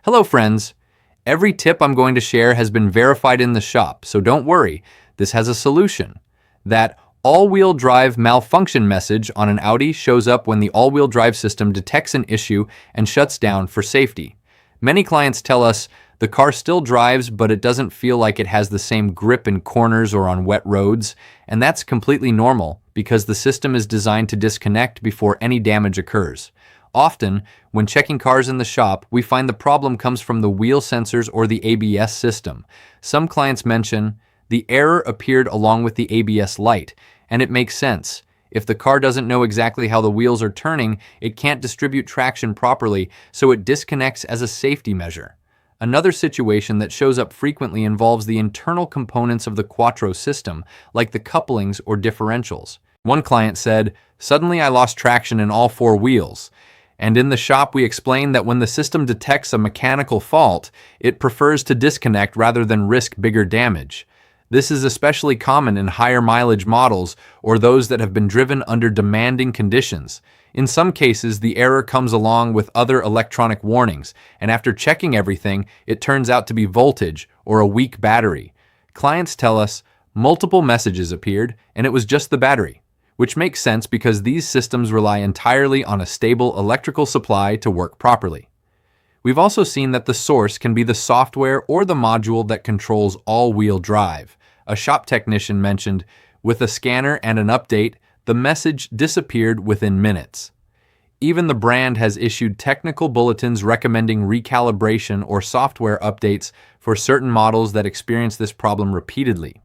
Hello friends! Every tip I'm going to share has been verified in the shop, so don't worry, this has a solution. That all-wheel drive malfunction message on an Audi shows up when the all-wheel drive system detects an issue and shuts down for safety. Many clients tell us the car still drives, but it doesn't feel like it has the same grip in corners or on wet roads, and that's completely normal because the system is designed to disconnect before any damage occurs. Often, when checking cars in the shop, we find the problem comes from the wheel sensors or the ABS system. Some clients mention the error appeared along with the ABS light, and it makes sense. If the car doesn't know exactly how the wheels are turning, it can't distribute traction properly, so it disconnects as a safety measure. Another situation that shows up frequently involves the internal components of the Quattro system, like the couplings or differentials. One client said, "Suddenly I lost traction in all four wheels." And in the shop, we explained that when the system detects a mechanical fault, it prefers to disconnect rather than risk bigger damage. This is especially common in higher mileage models or those that have been driven under demanding conditions. In some cases, the error comes along with other electronic warnings, and after checking everything, it turns out to be voltage or a weak battery. Clients tell us multiple messages appeared, and it was just the battery, which makes sense because these systems rely entirely on a stable electrical supply to work properly. We've also seen that the source can be the software or the module that controls all-wheel drive. A shop technician mentioned, with a scanner and an update, the message disappeared within minutes. Even the brand has issued technical bulletins recommending recalibration or software updates for certain models that experience this problem repeatedly.